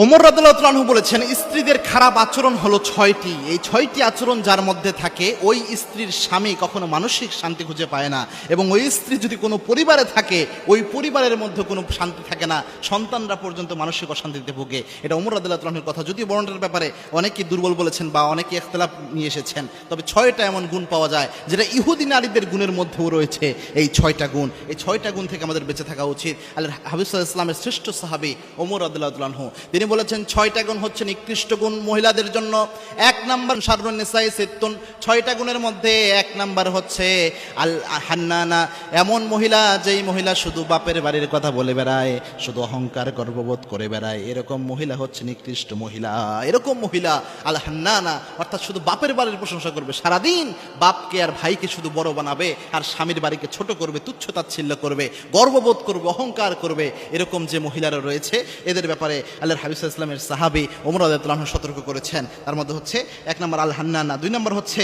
ওমর রাদিয়াল্লাহু তাআলা আনহু বলেছেন, স্ত্রীদের খারাপ আচরণ হলো 6টি। এই 6টি আচরণ যার মধ্যে থাকে, ওই স্ত্রীর স্বামী কখনো মানসিক শান্তি খুঁজে পায় না। এবং ওই স্ত্রী যদি কোনো পরিবারে থাকে, ওই পরিবারের মধ্যে কোনো শান্তি থাকে না, সন্তানরা পর্যন্ত মানসিক অশান্তিতে ভোগে। এটা ওমর রাদিয়াল্লাহু তাআলা আনহুর কথা। যদিও বর্ণনার ব্যাপারে অনেকেই দুর্বল বলেছেন বা অনেকে ইখতিলাফ নিয়ে এসেছেন, তবে 6টা এমন গুণ পাওয়া যায় যেটা ইহুদি নারীদের গুণের মধ্যেও রয়েছে। এই 6টা গুণ, এই 6টা গুণ থেকে আমাদের বেঁচে থাকা উচিত। আল্লাহর হাবিব সাল্লাল্লাহু আলাইহি ওয়াসাল্লামের শ্রেষ্ঠ সাহাবী ওমর রাদিয়াল্লাহু তাআলা আনহু তিনি বলেছেন, 6টা গুণ হচ্ছে নিকৃষ্ট গুণ মহিলাদের জন্য। 1 নাম্বার শাররুন নিসাই সিত্তুন, 6টা গুণের মধ্যে 1 নাম্বার হচ্ছে আল হান্নানা, এমন মহিলা যেই মহিলা শুধু বাপের বাড়ির কথা বলে বেড়ায়, শুধু অহংকার গর্ববোধ করে বেড়ায়, এরকম মহিলা হচ্ছে নিকৃষ্ট মহিলা। এরকম মহিলা আল হান্নানা, অর্থাৎ শুধু বাপের বাড়ির প্রশংসা করবে, সারাদিন বাপকে আর ভাইকে শুধু বড় বানাবে আর স্বামীর বাড়িকে ছোট করবে, তুচ্ছতাচ্ছিল্য করবে, গর্ববোধ করবে, অহংকার করবে। এরকম যে মহিলারা রয়েছে, এদের ব্যাপারে আল্লাহর হাবিব সাল্লাল্লাহু আলাইহি ওয়াসাল্লামের সাহাবী ওমর রাদিয়াল্লাহু আনহু সতর্ক করেছেন। তার মধ্যে হচ্ছে 1 নম্বর আল হান্নানা, 2 নম্বর হচ্ছে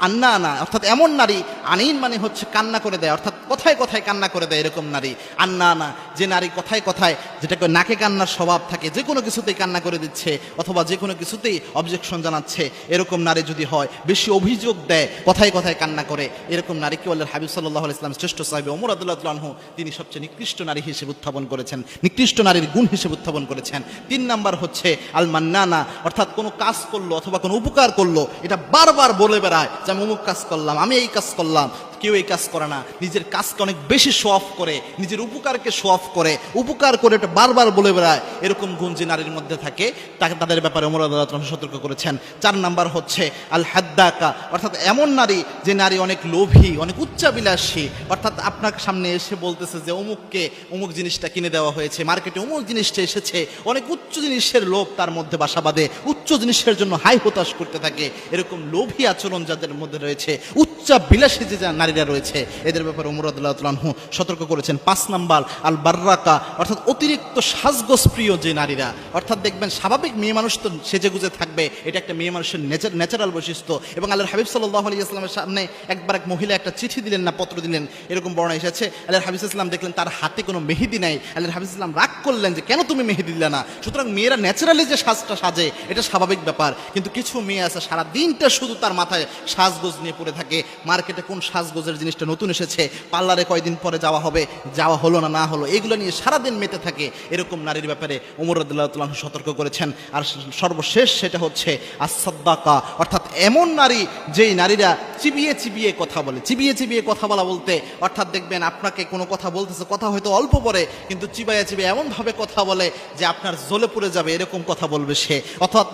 আন্নানা, অর্থাৎ এমন নারী, আনিন মানে হচ্ছে কান্না করে দেয়, অর্থাৎ কথায় কথায় কান্না করে দেয়, এরকম নারী। আন্নানা, যে নারী কথায় কথায়, যেটাকে নাকে কান্নার স্বভাব থাকে, যে কোনো কিছুতেই কান্না করে দিচ্ছে অথবা যে কোনো কিছুতেই অবজেকশন জানাচ্ছে, এরকম নারী যদি হয়, বেশি অভিযোগ দেয়, কথায় কথায় কান্না করে, এরকম নারীকে আল্লাহর হাবিব সাল্লাল্লাহু আলাইহি ওয়াসাল্লাম শ্রেষ্ঠ সাহাবী ওমর রাদিয়াল্লাহু তাআলা আনহু তিনি সবচেয়ে নিকৃষ্ট নারী হিসেবে উত্থাপন করেছেন, নিকৃষ্ট নারীর গুণ হিসেবে উত্থাপন করেছেন। 3 নাম্বার হচ্ছে আল মান্নানা, অর্থাৎ কোনো কাজ করলো অথবা কোনো উপকার করলো, এটা বারবার বলে বেড়ায় যে আমি অমুক কাজ করলাম, আমি এই কাজ করলাম। কেউ এই কাজ করে না, নিজের কাজকে অনেক বেশি শো অফ করে, নিজের উপকারকে শো অফ করে, উপকার করে এটা বারবার বলে বেড়ায়। এরকম গুণ যে নারীর মধ্যে থাকে, তাকে তাদের ব্যাপারে ওমর রাদিয়াল্লাহু তাআলা সতর্ক করেছেন। 4 নাম্বার হচ্ছে আল হাদ্দাকা, অর্থাৎ এমন নারী যে নারী অনেক লোভী, অনেক উচ্চাবিলাসী, অর্থাৎ আপনার সামনে এসে বলতেছে যে অমুককে অমুক জিনিসটা কিনে দেওয়া হয়েছে, মার্কেটে অমুক জিনিসটা এসেছে, অনেক উচ্চ জিনিসের লোভ তার মধ্যে বাসা বাঁধে, উচ্চ জিনিসের জন্য হাই হতাশ করতে থাকে। এরকম লোভী আচরণ যাদের মধ্যে রয়েছে, উচ্চাবিলাসী যে নারীরা রয়েছে, এদের ব্যাপারে ওমর রাদিয়াল্লাহু তাআলা আনহু সতর্ক করেছেন। 5 নাম্বার আল বাররাকা, অর্থাৎ অতিরিক্ত সাজগোজ প্রিয় যে নারীরা, অর্থাৎ দেখবেন স্বাভাবিক মেয়ে মানুষ তো সেজেগুজে থাকবে, এটা একটা মেয়ে মানুষের ন্যাচারাল বৈশিষ্ট্য। এবং আল্লাহর হাবিব সাল্লাল্লাহু আলাইহি ওয়াসাল্লামের সামনে একবার এক মহিলা একটা চিঠি দিলেন না পত্র দিলেন, এরকম বর্ণনা এসেছে। আল্লাহর হাবিব সাল্লাল্লাহু দেখলেন তার হাতে কোনো মেহেদি নাই। আল্লাহর হাবিব সাল্লাল্লাহু রাগ করলেন যে কেন তুমি মেহেদি দিলে না। সুতরাং মেয়েরা ন্যাচারালি যে সাজটা সাজে এটা স্বাভাবিক ব্যাপার, কিন্তু কিছু মেয়ে আছে সারা দিনটা শুধু তার মাথায় সাজগোজ নিয়ে পড়ে থাকে। মার্কেটে কোন সাজগোজের জিনিসটা নতুন এসেছে, পার্লারে কয়দিন পরে যাওয়া হবে, যাওয়া হলো না হলো, এগুলো নিয়ে সারাদিন মেতে থাকে। এরকম নারীর ব্যাপারে ওমর রাদিয়াল্লাহু তাআলা আনহু সতর্ক করেছেন। আর সর্বশেষ সেটা হচ্ছে as-সাদ্দাকা, অর্থাৎ এমন নারী যেই নারীরা চিবিয়ে চিবিয়ে কথা বলে। চিবিয়ে চিবিয়ে কথা বলা বলতে, অর্থাৎ দেখবেন আপনাকে কোনো কথা বলতেছে, কথা হয়তো অল্প পরে, কিন্তু চিবাইয়া চিবিয়ে এমনভাবে কথা বলে যে আপনার জ্বলে পড়ে যাবে, এরকম কথা বলবে সে। অর্থাৎ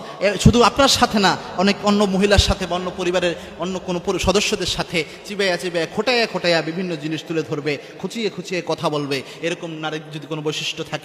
শুধু আপনার সাথে না, অনেক অন্য মহিলার সাথে বা অন্য পরিবারের অন্য কোনো সদস্যদের সাথে চিবাইয়া চিবাইয়া খোটাইয়া খোটাইয়া বিভিন্ন জিনিস তুলে ধরবে, খুঁচিয়ে খুঁচিয়ে কথা বলবে। এরকম নারীর যদি কোনো বৈশিষ্ট্য থাকে